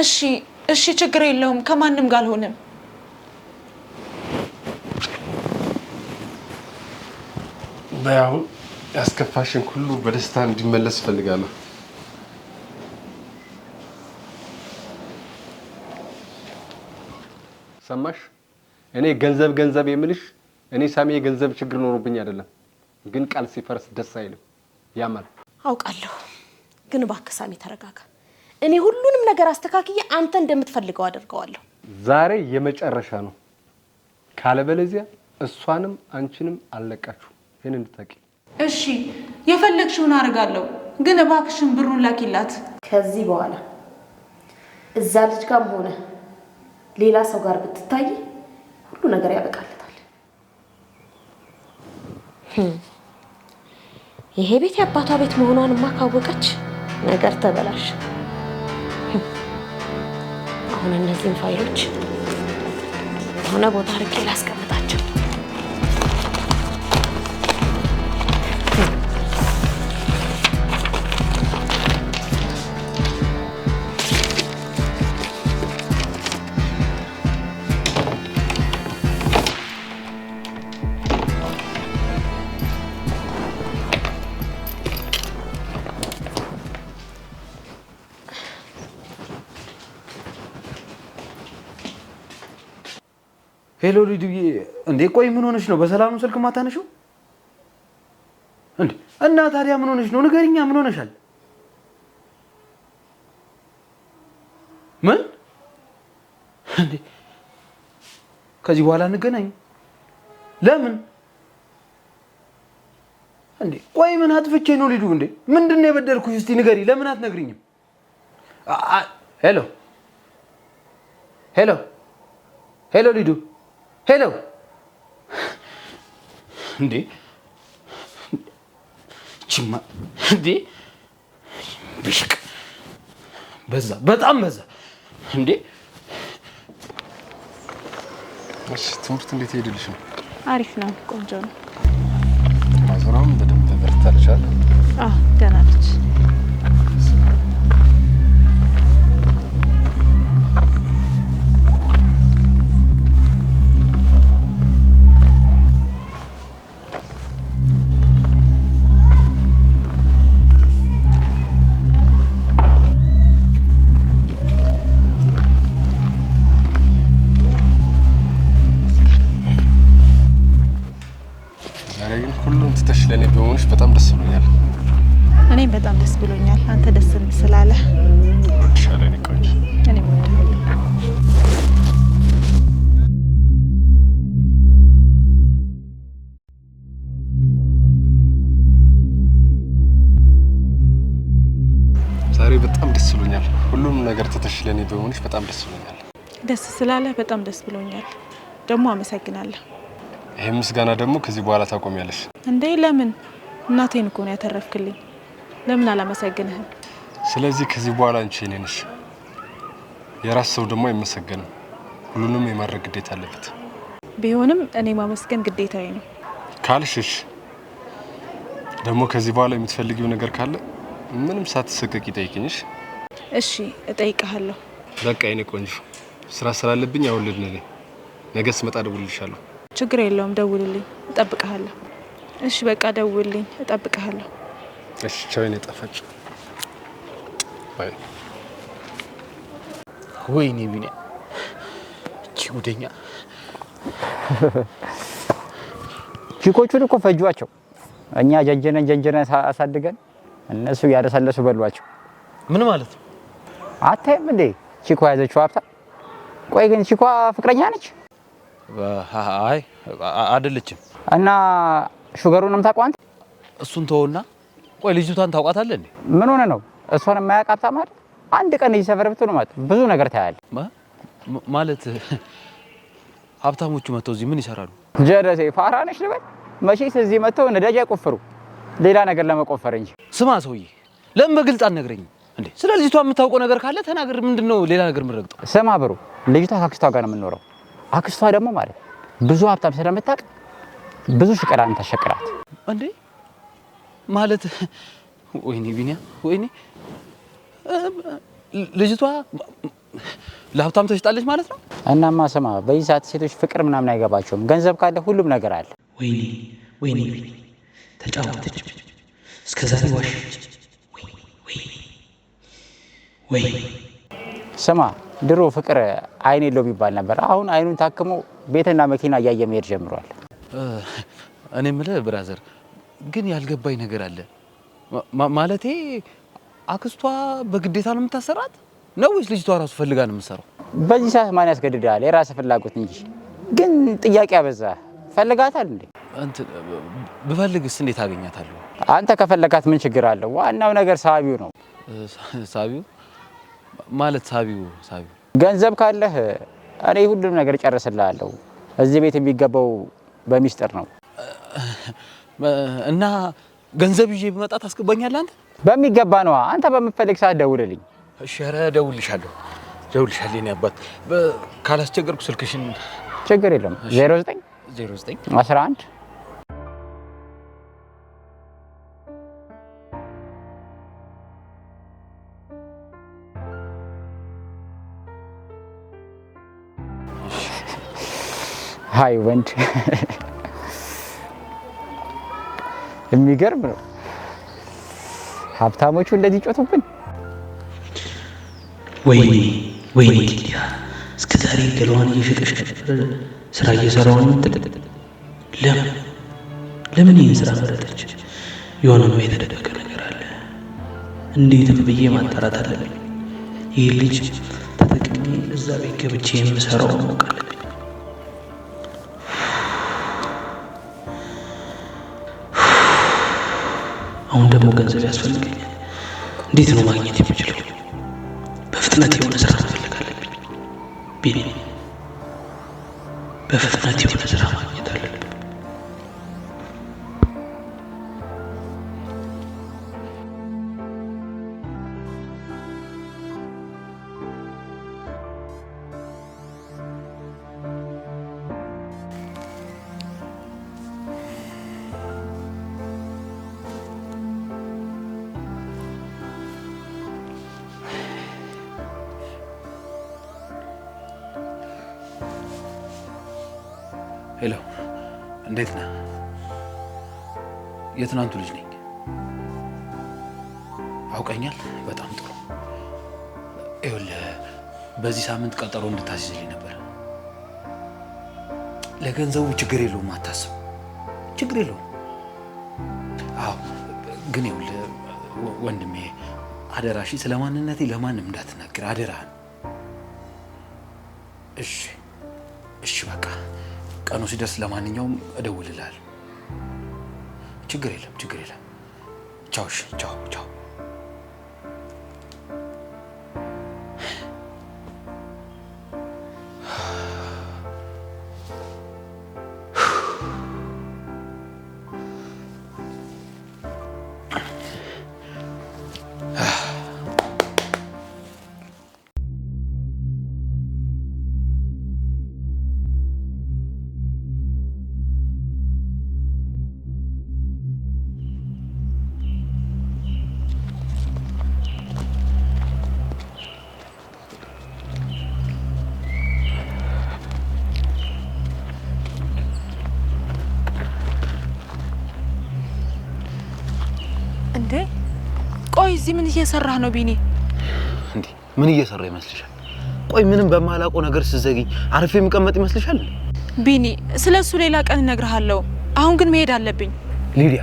እሺ ችግር የለውም ከማንም ጋር አልሆንም ባያው ያስከፋሽን ሁሉ በደስታ እንዲመለስ ፈልጋለሁ ሰማሽ እኔ ገንዘብ የምልሽ እኔ ሳሚ የገንዘብ ችግር ኖሮብኝ አይደለም ግን ቃል ሲፈርስ ደስ አይልም ያማል አውቃለሁ ግን እባክህ ሳሚ ተረጋጋ እኔ ሁሉንም ነገር አስተካክዬ አንተ እንደምትፈልገው አደርገዋለሁ ዛሬ የመጨረሻ ነው ካለበለዚያ እሷንም አንቺንም አለቃችሁ ይሄን እንድታቂ እሺ የፈለግሽውን አርጋለሁ ግን እባክሽን ብሩን ላኪላት ከዚህ በኋላ እዛ ልጅ ጋርም ሆነ ሌላ ሰው ጋር ብትታይ ሁሉ ነገር ያበቃለታል ይሄ ቤት ያባቷ ቤት መሆኗንማ ካወቀች ነገር ተበላሽ አሁን እነዚህን ፋይሎች ሆነ ቦታ አርቄ ላስቀምጣቸው ሄሎ ሊዱዬ እንዴ ቆይ ምን ሆነሽ ነው በሰላም ስልክ ማታነሽው እንዴ እና ታዲያ ምን ሆነሽ ነው ንገሪኛ ምን ሆነሻል ምን እንዴ ከዚህ በኋላ እንገናኝ ለምን እንዴ ቆይ ምን አጥፍቼ ነው ሊዱ እንዴ ምንድነው የበደልኩሽ እስቲ ንገሪ ለምን አትነግሪኝም ሄሎ ሄሎ ሄሎ ሊዱ ሄሎ እንዴ ቺማ እንዴ ብሽቅ በዛ በጣም በዛ እንዴ እሺ ትምህርት እንዴት ሄድልሽ ነው አሪፍ ነው ቆንጆ ነው ማዘራም በደንብ ተበርታለች አይደል ደህና ነች ለኔ በመሆንሽ በጣም ደስ ብሎኛል እኔም በጣም ደስ ብሎኛል አንተ ደስ ስላለ ሻለኔ ቆንጆ እኔም ዛሬ በጣም ደስ ብሎኛል ሁሉም ነገር ተተሽ ለኔ በመሆንሽ በጣም ደስ ብሎኛል ደስ ስላለ በጣም ደስ ብሎኛል ደግሞ አመሰግናለሁ ይሄ ምስጋና ደግሞ ከዚህ በኋላ ታቆሚያለሽ እንዴ ለምን እናቴን እኮ ነው ያተረፍክልኝ ለምን አላመሰግንህም ስለዚህ ከዚህ በኋላ አንቺ እኔ ነሽ የራስ ሰው ደግሞ አይመሰገንም ሁሉንም የማድረግ ግዴታ አለበት ቢሆንም እኔ ማመስገን ግዴታዬ ነው ካልሽሽ ደግሞ ከዚህ በኋላ የምትፈልጊው ነገር ካለ ምንም ሳትሰቀቂ ጠይቂኝሽ እሺ እጠይቅሃለሁ በቃ እኔ ቆንጆ ስራ ስላለብኝ አሁን ልድነኝ ነገ ስመጣ ደውልልሻለሁ ችግር የለውም ደውልልኝ እጠብቅሃለሁ እሺ በቃ ደውልልኝ እጠብቅሃለሁ እሺ ቻው እኔ ጠፋች ባይ ወይኔ ቢኔ እቺ ጉደኛ ቺኮቹን እኮ ፈጇቸው እኛ ጀንጀነ አሳድገን እነሱ ያደሰለሱ በሏቸው ምን ማለት ነው አታይም እንዴ ቺኮ ያዘችው ሀብታ ቆይ ግን ቺኮ ፍቅረኛ ነች አይ አይደለችም እና ሹገሩንም ታቋንት እሱን ተውና ቆይ ልጅቷን ታውቃታለህ እንዴ ምን ሆነ ነው እሷን የማያውቃት ማለት አንድ ቀን እየሰፈረ ብትሆን ማለት ብዙ ነገር ታያለ ማለት ሀብታሞቹ መተው እዚህ ምን ይሰራሉ ጀረሴ ፋራ ነሽ ልበል መቼስ እዚህ መተው ነዳጅ አይቆፍሩ ሌላ ነገር ለመቆፈር እንጂ ስማ ሰውዬ ለምን በግልጽ አትነግረኝም እንዴ ስለ ልጅቷ የምታውቀው ነገር ካለ ተናገር ምንድነው ሌላ ነገር ምረግጠው ስማ ብሩ ልጅቷ ከአክስቷ ጋር ነው የምትኖረው አክስቷ ደግሞ ማለት ብዙ ሀብታም ስለምታውቅ ብዙ ሽቀራን ተሸቅራት እንዴ ማለት ወይኔ ቢኒያ ወይኔ ልጅቷ ለሀብታም ተሽጣለች ማለት ነው? እናማ ስማ፣ በዚህ ሰዓት ሴቶች ፍቅር ምናምን አይገባቸውም። ገንዘብ ካለ ሁሉም ነገር አለ። ወይኔ ተጫወተች፣ እስከዛሬ ዋሸች። ወይ ስማ፣ ድሮ ፍቅር አይን የለው ቢባል ነበር። አሁን አይኑን ታክሞ ቤትና መኪና እያየ መሄድ ጀምሯል። እኔ የምልህ ብራዘር፣ ግን ያልገባኝ ነገር አለ። ማለቴ አክስቷ በግዴታ ነው የምታሰራት ነው ወይስ ልጅቷ ራሱ ፈልጋ ነው የምትሰራው? በዚህ ሰዓት ማን ያስገድዳል? የራስህ ፍላጎት እንጂ። ግን ጥያቄ አበዛ። ፈልጋታል እንዴ? ብፈልግስ እንዴት አገኛታለሁ? አንተ ከፈለጋት ምን ችግር አለው? ዋናው ነገር ሳቢው ነው። ሳቢው ማለት ሳቢው ገንዘብ ካለህ እኔ ሁሉም ነገር ጨርስልሃለሁ። እዚህ ቤት የሚገባው በሚስጥር ነው። እና ገንዘብ ይዤ ብመጣ ታስገባኛለህ አንተ? በሚገባ ነው። አንተ በምትፈልግ ሰዓት ደውልልኝ። እሺ፣ ኧረ ደውልልሻለሁ የኔ አባት። ካላስቸገርኩ ስልክሽን። ችግር የለም። 09 11 ሃይ ወንድ የሚገርም ነው። ሀብታሞቹ እንደዚህ ጮቱብን። ወይኔ ሊዲያ፣ እስከ ዛሬ ገለዋን እየሸጠሽ ነበር ስራ እየሰራው ነው። ለምን ይህን ስራ መረጠች? የሆነ ነው የተደበቀ ነገር አለ። እንዴትም ብዬ ማጣራት አለብኝ። ይህ ልጅ ተጠቅሜ እዛ ቤት ገብቼ የምሰራው ማወቅ አለብኝ። አሁን ደግሞ ገንዘብ ያስፈልገኛል። እንዴት ነው ማግኘት የምችለው? በፍጥነት የሆነ ስራ መፈለግ አለብኝ። ቢኒ፣ በፍጥነት የሆነ ስራ ማግኘት አለብኝ። ሄሎ፣ እንዴት ነህ? የትናንቱ ልጅ ነኝ። አውቀኛል? በጣም ጥሩ። ይኸውልህ፣ በዚህ ሳምንት ቀጠሮ እንድታስይዝልኝ ነበር። ለገንዘቡ ችግር የለውም፣ አታስብ፣ ችግር የለውም። አዎ፣ ግን ይኸውልህ ወንድሜ፣ አደራሺ ስለ ማንነቴ ለማንም እንዳትናገር አደራህን። እሺ፣ በቃ ቀኑ ሲደርስ ለማንኛውም እደውልልሃለሁ። ችግር የለም። ቻው። እንዴ ቆይ እዚህ ምን እየሰራህ ነው ቢኒ? እንዴ ምን እየሰራ ይመስልሻል? ቆይ ምንም በማላውቀው ነገር ስዘግኝ አርፌ የምቀመጥ ይመስልሻል? ቢኒ ስለሱ ሌላ ቀን እነግርሃለሁ። አሁን ግን መሄድ አለብኝ። ሊዲያ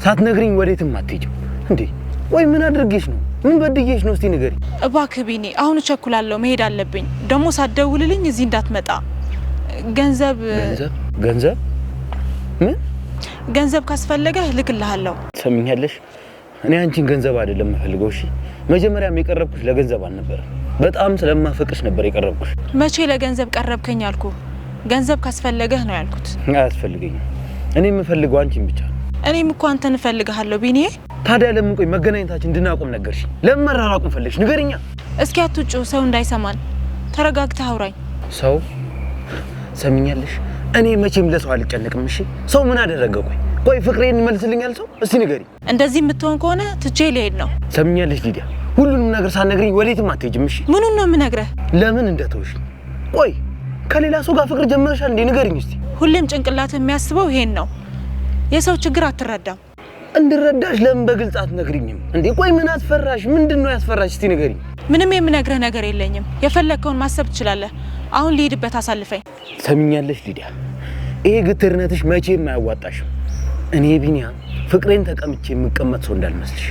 ሳትነግሪኝ ወዴትም አትሄጂም እንዴ? ወይ ምን አድርጌሽ ነው? ምን በድዬሽ ነው? እስቲ ንገሪ እባክህ ቢኒ። አሁን እቸኩላለሁ፣ መሄድ አለብኝ። ደግሞ ሳትደውልልኝ እዚህ እንዳትመጣ። ገንዘብ ምን ገንዘብ ካስፈለገህ ልክልሃለሁ። ትሰሚኛለሽ? እኔ አንቺን ገንዘብ አይደለም የምፈልገው። እሺ መጀመሪያም የቀረብኩሽ ለገንዘብ አልነበረም። በጣም ስለማፈቅሽ ነበር የቀረብኩሽ። መቼ ለገንዘብ ቀረብከኝ አልኩ? ገንዘብ ካስፈለገህ ነው ያልኩት። አያስፈልገኝም። እኔ የምፈልገው አንቺን ብቻ ነው። እኔም እኮ አንተን እፈልግሃለሁ ቢኒ። ታዲያ ለምን ቆይ መገናኘታችን እንድናቆም ነገርሽ? ለምን መራራቁን ፈለግሽ? ንገሪኛ። እስኪ አትጩ፣ ሰው እንዳይሰማን። ተረጋግተህ አውራኝ። ሰው ሰሚኛለሽ? እኔ መቼም ለሰው አልጨነቅም። እሺ ሰው ምን አደረገ? ቆይ ፍቅሬን መልስልኛል ሰው? እስቲ ንገሪ። እንደዚህ የምትሆን ከሆነ ትቼ ልሄድ ነው። ሰሚኛለሽ ሊዲያ? ሁሉንም ነገር ሳትነግሪኝ ወዴትም አትሄጂም። እሺ ምኑን ነው የምነግርህ? ለምን እንደተውሽ? ቆይ ከሌላ ሰው ጋር ፍቅር ጀመረሻል እንዴ? ንገሪኝ እስቲ። ሁሌም ጭንቅላት የሚያስበው ይሄን ነው። የሰው ችግር አትረዳም። እንድረዳሽ ለምን በግልጽ አትነግሪኝም እንዴ? ቆይ ምን አስፈራሽ? ምንድነው ያስፈራሽ? እስቲ ንገሪኝ። ምንም የምነግርህ ነገር የለኝም። የፈለግከውን ማሰብ ትችላለህ። አሁን ልሂድበት፣ አሳልፈኝ። ሰሚኛለሽ ሊዲያ፣ ይሄ ግትርነትሽ መቼም አያዋጣሽም። እኔ ቢኒያም ፍቅሬን ተቀምጬ የምቀመጥ ሰው እንዳልመስልሽ።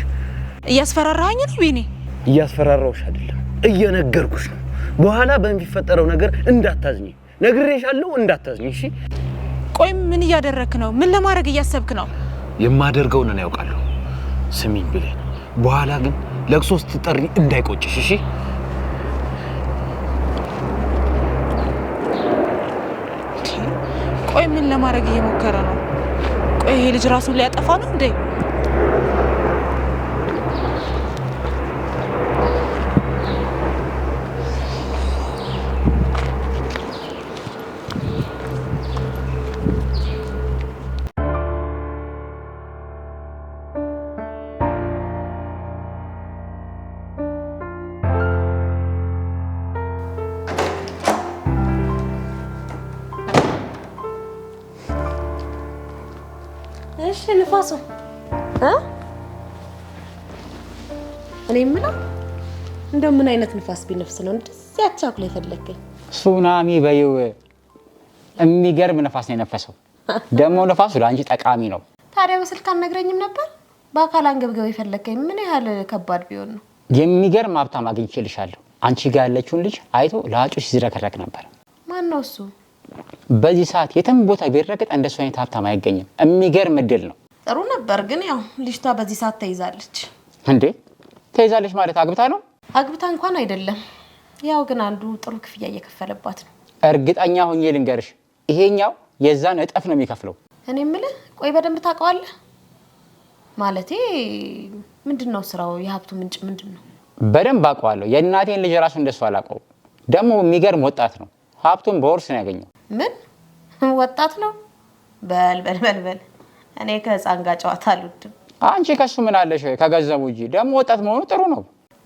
እያስፈራራኸኝ ነው ቢኒ? እያስፈራራሁሽ አይደለም፣ እየነገርኩሽ ነው። በኋላ በሚፈጠረው ነገር እንዳታዝኝ ነግሬሻለሁ፣ እንዳታዝኝ። እሺ ቆይ ምን እያደረክ ነው? ምን ለማድረግ እያሰብክ ነው? የማደርገውን እኔ ያውቃለሁ። ስሚኝ ብሌን፣ በኋላ ግን ለቅሶ ስትጠሪ እንዳይቆጭሽ። እሺ ቆይ ምን ለማድረግ እየሞከረ ነው? ቆይ ይሄ ልጅ ራሱን ሊያጠፋ ነው እንዴ? እሺ ንፋሱ እኔ የምለው እንደው ምን አይነት ንፋስ ቢነፍስ ነው እንደዚህ አቻኩላ የፈለከኝ? ሱናሚ በይው። የሚገርም ንፋስ ነው የነፈሰው። ደግሞ ንፋሱ ለአንቺ ጠቃሚ ነው። ታዲያ በስልክ አልነግረኝም ነበር? በአካል አንገብገብ የፈለከኝ ምን ያህል ከባድ ቢሆን ነው? የሚገርም ሀብታም አግኝቼልሻለሁ። አንቺ ጋር ያለችውን ልጅ አይቶ ለአጩ ሲዝረከረክ ነበር። ማን ነው እሱ? በዚህ ሰዓት የትም ቦታ ቢረገጥ እንደሱ አይነት ሀብታም አይገኝም። የሚገርም እድል ነው። ጥሩ ነበር፣ ግን ያው ልጅቷ በዚህ ሰዓት ተይዛለች። እንዴ ተይዛለች ማለት አግብታ ነው? አግብታ እንኳን አይደለም፣ ያው ግን አንዱ ጥሩ ክፍያ እየከፈለባት ነው። እርግጠኛ ሆኜ ልንገርሽ፣ ይሄኛው የዛን እጥፍ ነው የሚከፍለው። እኔ የምልህ ቆይ በደንብ ታውቀዋለህ? ማለቴ ምንድነው ስራው? የሀብቱ ምንጭ ምንድነው? በደንብ አውቀዋለሁ። የእናቴን ልጅ ራሱ እንደሱ አላውቀውም። ደግሞ የሚገርም ወጣት ነው። ሀብቱን በወርስ ነው ያገኘው። ምን ወጣት ነው? በል እኔ ከህፃን ጋር ጨዋታ አልወድም። አንቺ ከሱ ምን አለሽ? ከገንዘቡ እንጂ። ደግሞ ወጣት መሆኑ ጥሩ ነው።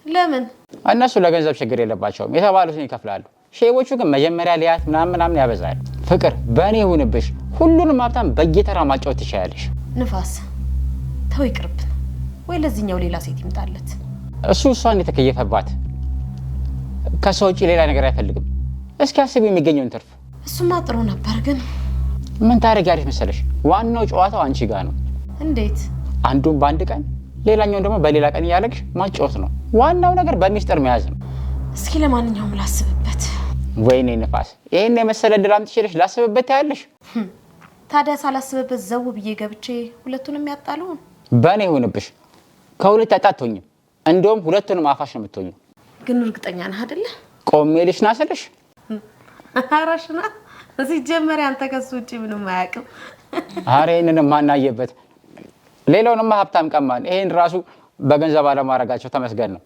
ለምን? እነሱ ለገንዘብ ችግር የለባቸውም። የተባሉትን ይከፍላሉ። ሼቦቹ ግን መጀመሪያ ሊያት ምናምን ያበዛል። ፍቅር በእኔ ይሁንብሽ። ሁሉንም ሀብታም በየተራ ማጫወት ትችያለሽ። ንፋስ ተው ይቅርብን። ወይ ለዚህኛው ሌላ ሴት ይምጣለት። እሱ እሷን የተከየፈባት ከሷ ውጪ ሌላ ነገር አይፈልግም። እስኪ አስቢ የሚገኘውን ትርፍ። እሱማ ጥሩ ነበር፣ ግን ምን ታደርጊያለሽ መሰለሽ? ዋናው ጨዋታው አንቺ ጋር ነው። እንዴት? አንዱን በአንድ ቀን ሌላኛውን ደግሞ በሌላ ቀን እያለግሽ ማጫወት ነው። ዋናው ነገር በሚስጥር መያዝ ነው። እስኪ ለማንኛውም ላስብበት። ወይኔ ንፋስ፣ ይሄን የመሰለ ድል አምጥቼልሽ ላስብበት ያለሽ። ታዲያ ሳላስብበት ዘው ብዬ ገብቼ ሁለቱንም ያጣሉን። በእኔ ይሁንብሽ። ከሁለት አጣቶኝም፣ እንደውም ሁለቱንም አፋሽ ነው የምትሆኚው። ግን እርግጠኛ ነህ አይደለ? ቆሜልሽ ናስልሽ። አራሽና ሲጀመር አንተ ከሱ ውጪ ምንም አያውቅም። አረ ይሄንን ማናየበት። ሌላውንማ ሀብታም ቀማን። ይሄን ራሱ በገንዘብ አለማረጋቸው ተመስገን ነው።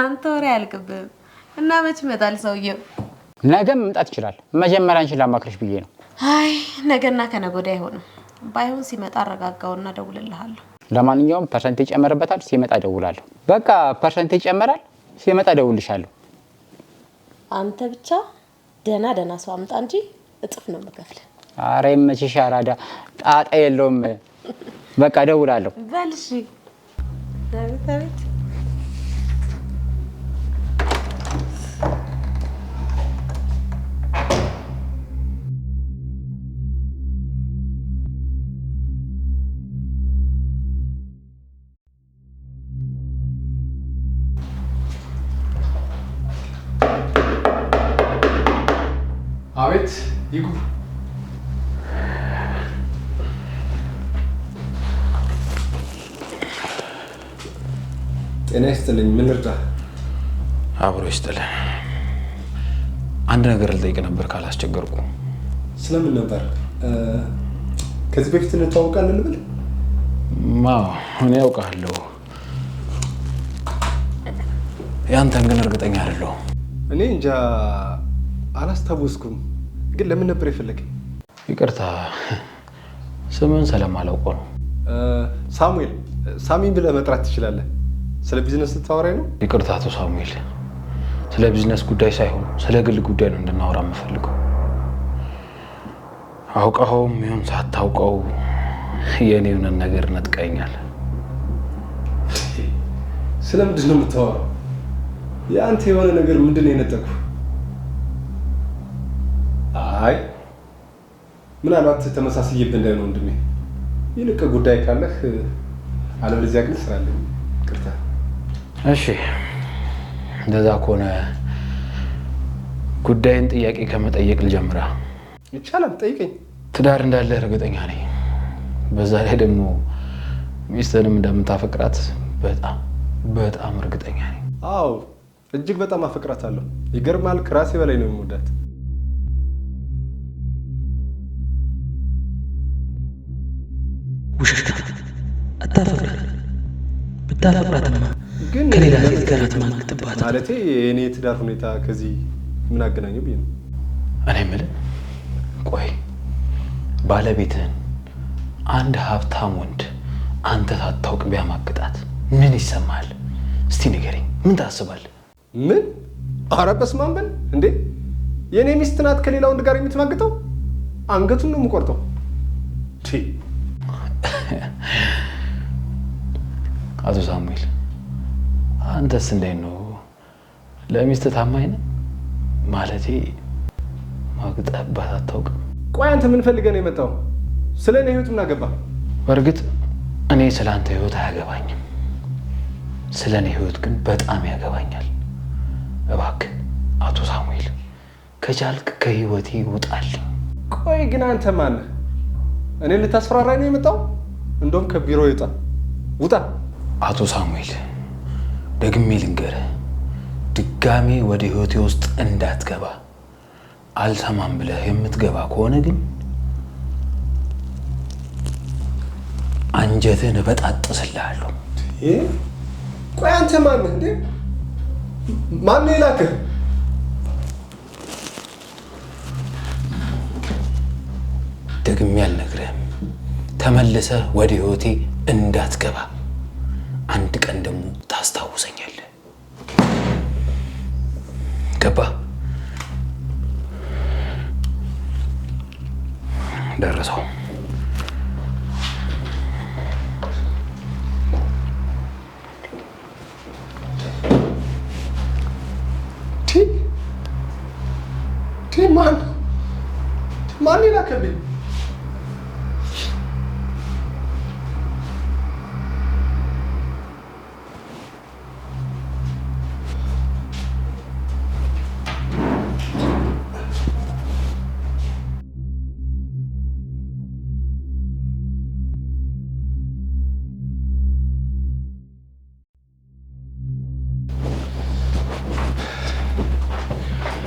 አንተ ወሬ አያልቅብህም። እና መች ይመጣል ሰውየው? ነገም መምጣት ይችላል። መጀመሪያ አንቺን ላማክርሽ ብዬ ነው። አይ ነገና ከነገ ወዲያ አይሆንም። ባይሆን ሲመጣ አረጋጋውና እደውልልሃለሁ። ለማንኛውም ፐርሰንት ይጨመርበታል። ሲመጣ እደውላለሁ። በቃ ፐርሰንት ይጨመራል። ሲመጣ እደውልልሻለሁ። አንተ ብቻ ደህና ሰው አምጣ እንጂ እጥፍ ነው የምከፍልህ። አረ ይመችሽ አራዳ። ጣጣ የለውም። በቃ እደውላለሁ። በል እሺ። አቤት አቤት ይጉ። ጤና ይስጥልኝ። ምን ልርዳ? አብሮ ይስጥልኝ። አንድ ነገር ልጠይቅ ነበር ካላስቸገርኩ። ስለምን ነበር? ከዚህ በፊት እንተዋወቃለን ልበል? እኔ ያውቃለሁ። ያንተን ግን እርግጠኛ አይደለሁም። እኔ እንጃ አላስታወስኩም። ግን ለምን ነበር የፈለገኝ? ይቅርታ ስምን ስለማላውቀው ነው። ሳሙኤል፣ ሳሚ ብለህ መጥራት ትችላለህ። ስለ ቢዝነስ ልታወራኝ ነው? ይቅርታ አቶ ሳሙኤል፣ ስለ ቢዝነስ ጉዳይ ሳይሆን ስለ ግል ጉዳይ ነው እንድናወራ የምፈልገው። አውቀኸውም ይሁን ሳታውቀው የኔውን ነገር ነጥቀኛል። ስለምንድን ነው የምታወራው? የአንተ የሆነ ነገር ምንድን ነው የነጠቁ? አይ ምናልባት ተመሳስዬብህ እንዳይሆን ወንድሜ፣ ይልቅ ጉዳይ ካለህ አለበለዚያ ግን ስራ አለኝ። ይቅርታ። እሺ እንደዛ ከሆነ ጉዳይን ጥያቄ ከመጠየቅ ልጀምራ። ይቻላል፣ ጠይቀኝ። ትዳር እንዳለ እርግጠኛ ነኝ። በዛ ላይ ደግሞ ሚስትህንም እንደምታፈቅራት በጣም እርግጠኛ ነኝ። አዎ እጅግ በጣም አፈቅራታለሁ። ይገርማል፣ ከራሴ በላይ ነው የምወዳት። ውሸት አታፈቅራት። ብታፈቅራትማ ግን ከሌላ ሴት ጋር አትማግጥባት። ማለቴ የእኔ የትዳር ሁኔታ ከዚህ ምን አገናኘው ብዬ ነው። እኔ የምልህ ቆይ ባለቤትህን አንድ ሀብታም ወንድ አንተ ሳታውቅ ቢያማግጣት ምን ይሰማሃል? እስቲ ንገረኝ፣ ምን ታስባለህ? ምን? ኧረ በስመ አብ በል እንዴ! የእኔ ሚስት ናት ከሌላ ወንድ ጋር የምትማግጠው? አንገቱን ነው የምቆርጠው። አቶ ሳሙኤል አንተስ እንዴት ነው? ለሚስት ታማኝ ነህ? ማለቴ ማግጠባት አታውቅም? ቆይ አንተ ምን ፈልገህ ነው የመጣው? ስለ እኔ ህይወት ምን አገባህ? በእርግጥ እኔ ስለ አንተ ህይወት አያገባኝም። ስለ እኔ ህይወት ግን በጣም ያገባኛል። እባክህ አቶ ሳሙኤል ከቻልክ ከህይወቴ ውጣልኝ። ቆይ ግን አንተ ማነህ? እኔ ልታስፈራራኝ ነው የመጣው? እንደውም ከቢሮ ይውጣ፣ ውጣ። አቶ ሳሙኤል ደግሜ ልንገርህ፣ ድጋሜ ወደ ህይወቴ ውስጥ እንዳትገባ። አልሰማም ብለህ የምትገባ ከሆነ ግን አንጀትህን እበጣጥስልሃለሁ። ቆይ አንተ ማነህ እንዴ? ማነው የላክህ? ደግሜ አልነግርህም። ተመልሰህ ወደ ህይወቴ እንዳትገባ። አንድ ቀን ደግሞ ታስታውሰኛለህ። ገባ? ደረሰው። ማን የላከብኝ?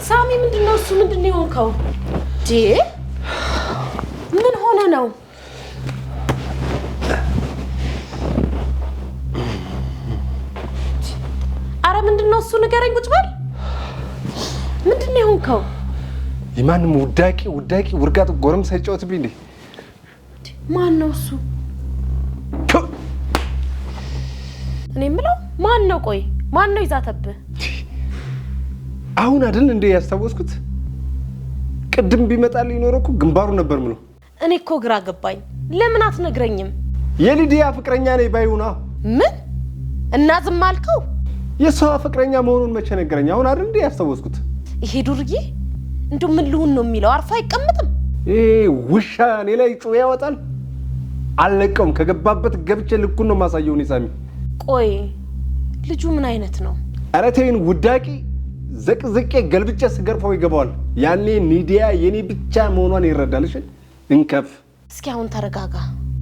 ሳሚ ምንድነው እሱ? ምንድነው የሆንከው? ምን ሆነ ነው? አረ ምንድነው እሱ? ንገረኝ። ቁጭ በል። ምንድነው የሆንከው? የማንም ውዳቂ ውርጋጥ ጎረምሳ ሳይጫወትብኝ እንዴ? ማን ነው እሱ? እኔ የምለው ማን ነው? ቆይ ማን ነው ይዛተብህ? አሁን አይደል እንዴ ያስታወስኩት? ቅድም ቢመጣልኝ ኖሮ እኮ ግንባሩ ነበር ምለው። እኔ እኮ ግራ ገባኝ። ለምን አትነግረኝም? የሊዲያ ፍቅረኛ ነኝ ባይሁና። ምን? እና ዝም አልከው? የሷ ፍቅረኛ መሆኑን መቼ ነገረኝ? አሁን አይደል እንዴ ያስታወስኩት? ይሄ ዱርዬ እንደው ምን ልሁን ነው የሚለው? አርፎ አይቀምጥም። ውሻ እኔ ላይ ጩኸ ያወጣል። አልለቀውም። ከገባበት ገብቼ ልኩን ነው ማሳየው። እኔ ሳሚ፣ ቆይ ልጁ ምን አይነት ነው? ኧረ ተይኝ ውዳቂ። ዘቅዝቄ ገልብጬ ስገርፈው ይገባዋል። ያኔ ኒዲያ የኔ ብቻ መሆኗን ይረዳል። እሺ እንከፍ። እስኪ አሁን ተረጋጋ።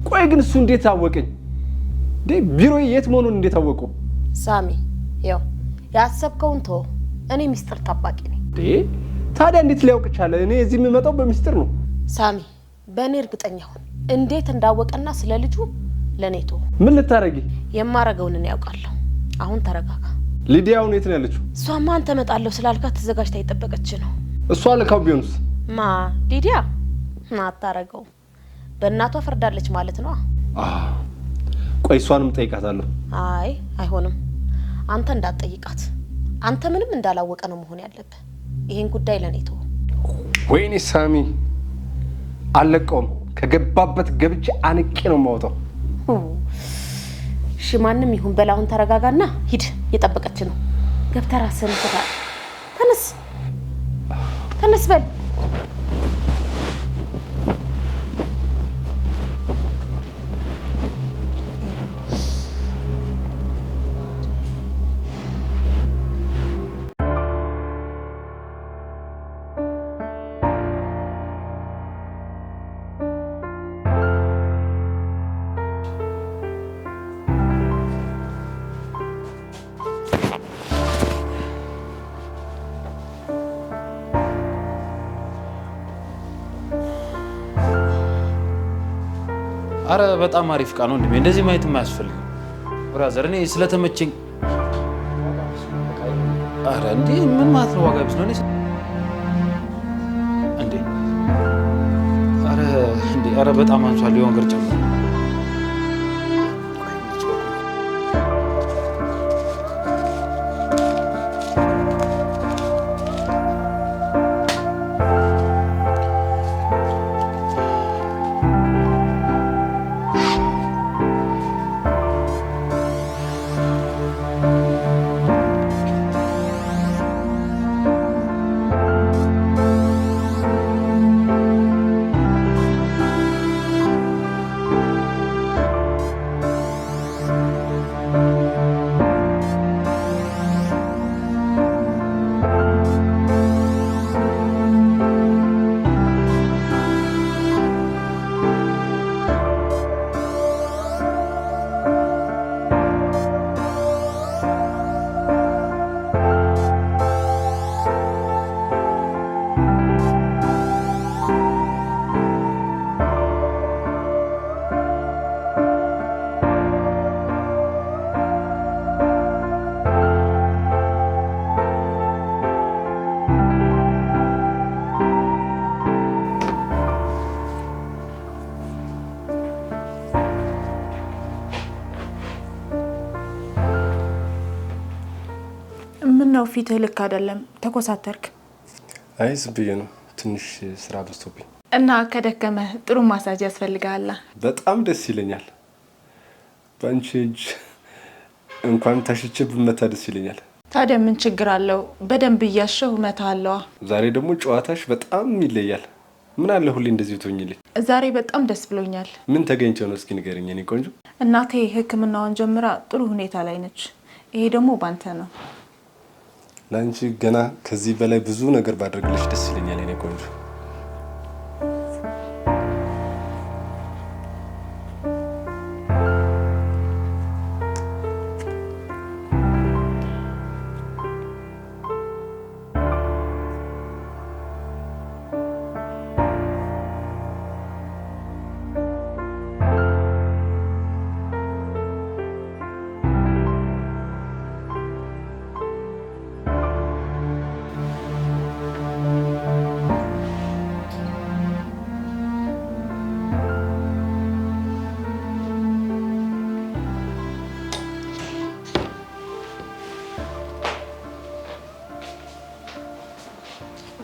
ቆይ ግን እሱ እንዴት አወቀኝ? ቢሮ የት መሆኑን እንዴት አወቁ? ሳሚ ያው ያሰብከውን ተው። እኔ ሚስጥር ጠባቂ ነኝ። ታዲያ እንዴት ሊያውቅ ቻለ? እኔ እዚህ የምመጣው በሚስጥር ነው። ሳሚ በእኔ እርግጠኛ ሁን። እንዴት እንዳወቀና ስለ ልጁ ለኔ ተው። ምን ልታረጊ? የማረገውን እኔ ያውቃለሁ። አሁን ተረጋጋ። ሊዲያ አሁን የት ነው ያለችው? እሷማ አንተ እመጣለሁ ስላልካት ተዘጋጅታ እየጠበቀች ነው። እሷ ልካው ቢሆንስ? ማ ሊዲያ አታረገው። በእናቷ ፈርዳለች ማለት ነው። ቆይ እሷንም ጠይቃታለሁ። አይ አይሆንም። አንተ እንዳትጠይቃት። አንተ ምንም እንዳላወቀ ነው መሆን ያለብህ። ይሄን ጉዳይ ለኔ ተው። ወይኔ ሳሚ አለቀውም። ከገባበት ገብቼ አንቄ ነው የማወጣው። እሺ ማንም ይሁን በላውን ተረጋጋና ሂድ። እየጠበቀች ነው። ገብተህ ራስህን ፍታ። ተነስ በል። አረ በጣም አሪፍ ቃል ነው እንዴ! እንደዚህ ማየት የማያስፈልግም ብራዘር። እኔ ስለተመቸኝ አረ እንዴ ምን ማለት ነው? ዋጋ ቢስ ነው እንዴ? አረ በጣም አንሷል። ሊሆን ገር ጨምሮ ነው ፊትህ ልክ አይደለም። ተኮሳተርክ። አይ ዝም ብዬ ነው ትንሽ ስራ በዝቶብኝ። እና ከደከመ ጥሩ ማሳጅ ያስፈልጋል። በጣም ደስ ይለኛል። ባንቺ እጅ እንኳን ታሽቼ ብመታ ደስ ይለኛል። ታዲያ ምን ችግር አለው? በደንብ እያሸሁ እመታለሁ። ዛሬ ደግሞ ጨዋታሽ በጣም ይለያል። ምን አለ ሁሌ እንደዚህ ትሆኝልኝ? ዛሬ በጣም ደስ ብሎኛል። ምን ተገኝቶ ነው እስኪ ንገረኝ የኔ ቆንጆ። እናቴ ሕክምናዋን ጀምራ ጥሩ ሁኔታ ላይ ነች። ይሄ ደግሞ ባንተ ነው። ላንቺ ገና ከዚህ በላይ ብዙ ነገር ባደርግልሽ ደስ ይለኛል የኔ ቆንጆ።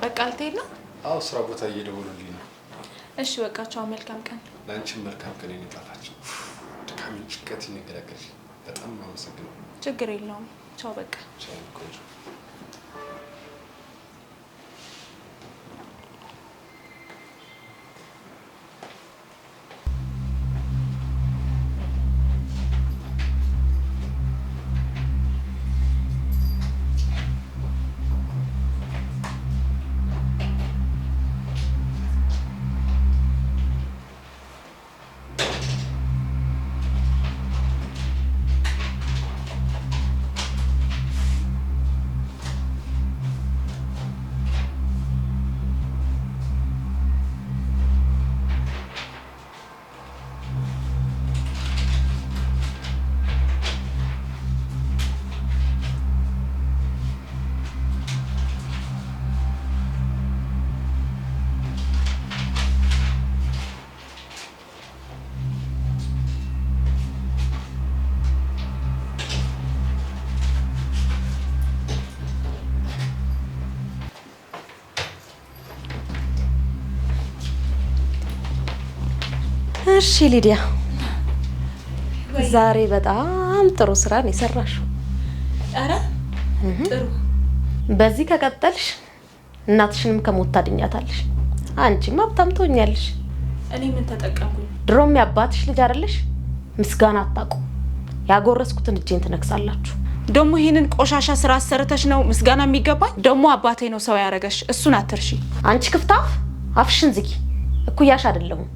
በቃ ልትሄድ ነው? አዎ ስራ ቦታ እየደወሉልኝ ነው። እሺ በቃ ቻው፣ መልካም ቀን። ላንቺም መልካም ቀን የኔ ጣፋጭ። ድካም ጭንቀት ይነገራገሽ። በጣም አመሰግናለሁ። ችግር የለውም። ቻው በቃ። ቻው ቆንጆ። እሺ ሊዲያ ዛሬ በጣም ጥሩ ስራ ነው የሰራሽው። አረ ጥሩ። በዚህ ከቀጠልሽ እናትሽንም ከሞት ታድኛታለሽ። አንቺም ሀብታም ትሆኛለሽ። እኔ ምን ተጠቀምኩኝ? ድሮም ያባትሽ ልጅ አይደለሽ? ምስጋና አታውቁ። ያጎረስኩትን እጄን ትነክሳላችሁ። ደሞ ይሄንን ቆሻሻ ስራ አሰርተሽ ነው ምስጋና የሚገባኝ? ደሞ አባቴ ነው ሰው ያረጋሽ፣ እሱን አትርሺ። አንቺ ክፍታፍ አፍሽን ዝጊ። እኩያሽ አይደለሁም።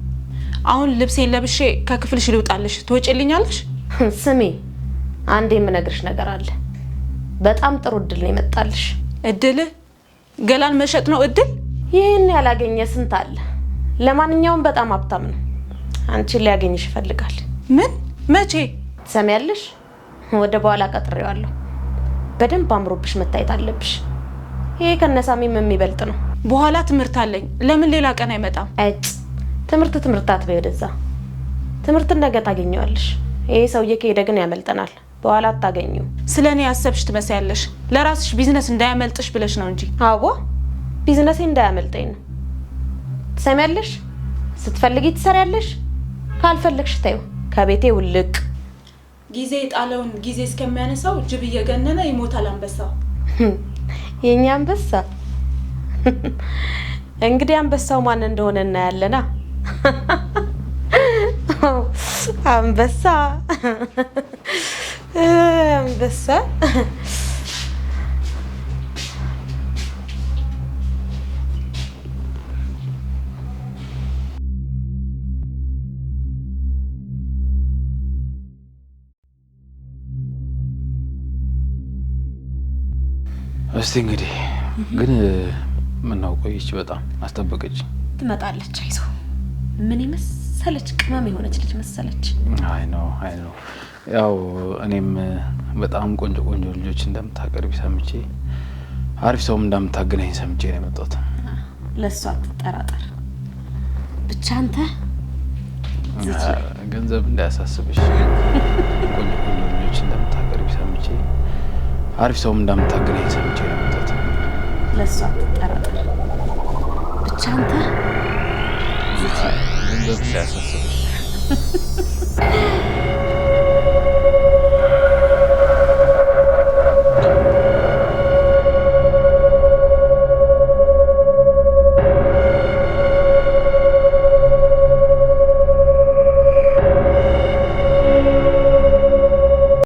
አሁን ልብሴን ለብሼ ከክፍልሽ ልውጣልሽ፣ ትወጪልኛለሽ? ስሚ አንዴ የምነግርሽ ነገር አለ። በጣም ጥሩ እድል ነው የመጣልሽ። እድል? ገላን መሸጥ ነው እድል? ይሄን ያላገኘ ስንት አለ። ለማንኛውም በጣም ሀብታም ነው። አንቺን ሊያገኝሽ ይፈልጋል። ምን? መቼ? ትሰሚያለሽ? ወደ በኋላ ቀጥሬዋለሁ። በደንብ አምሮብሽ መታየት አለብሽ። ይሄ ከነሳሚም የሚበልጥ ነው። በኋላ ትምህርት አለኝ። ለምን ሌላ ቀን አይመጣም? እጭ ትምህርት አትበይ ወደዛ። ትምህርትን ነገ ታገኘዋለሽ። ይሄ ሰውዬ ከሄደ ግን ያመልጠናል። በኋላ አታገኙ። ስለኔ ያሰብሽ ትመስያለሽ። ለራስሽ ቢዝነስ እንዳያመልጥሽ ብለሽ ነው እንጂ። አዎ ቢዝነሴ እንዳያመልጠኝ ነው። ትሰሚያለሽ? ስትፈልጊ ትሰሪያለሽ፣ ካልፈለግሽ ተይው። ከቤቴ ውልቅ። ጊዜ ጣለውን ጊዜ እስከሚያነሳው ጅብ እየገነነ ይሞታል አንበሳው። የኛ አንበሳ እንግዲህ አንበሳው ማን እንደሆነ እናያለና። አንበሳ አንበሳ እስቲ እንግዲህ ግን ምን ነው ቆይች፣ በጣም አስጠበቀች። ትመጣለች። አይዞህ። ምን መሰለች ቅመም የሆነች ልጅ መሰለች። አይ ነው ያው እኔም በጣም ቆንጆ ልጆች እንደምታቀርቢ ሰምቼ አሪፍ ሰውም እንደምታገናኝ ሰምቼ ነው የመጣሁት። ለሷ አትጠራጠር ብቻ አንተ ገንዘብ እንዳያሳስብሽ። ቆንጆ ልጆች እንደምታቀርቢ ሰምቼ አሪፍ ሰውም እንደምታገናኝ ሰምቼ ነው የመጣሁት። ለሷ አትጠራጠር ብቻ አንተ ገንዘብ እንዳያሳስብሽ።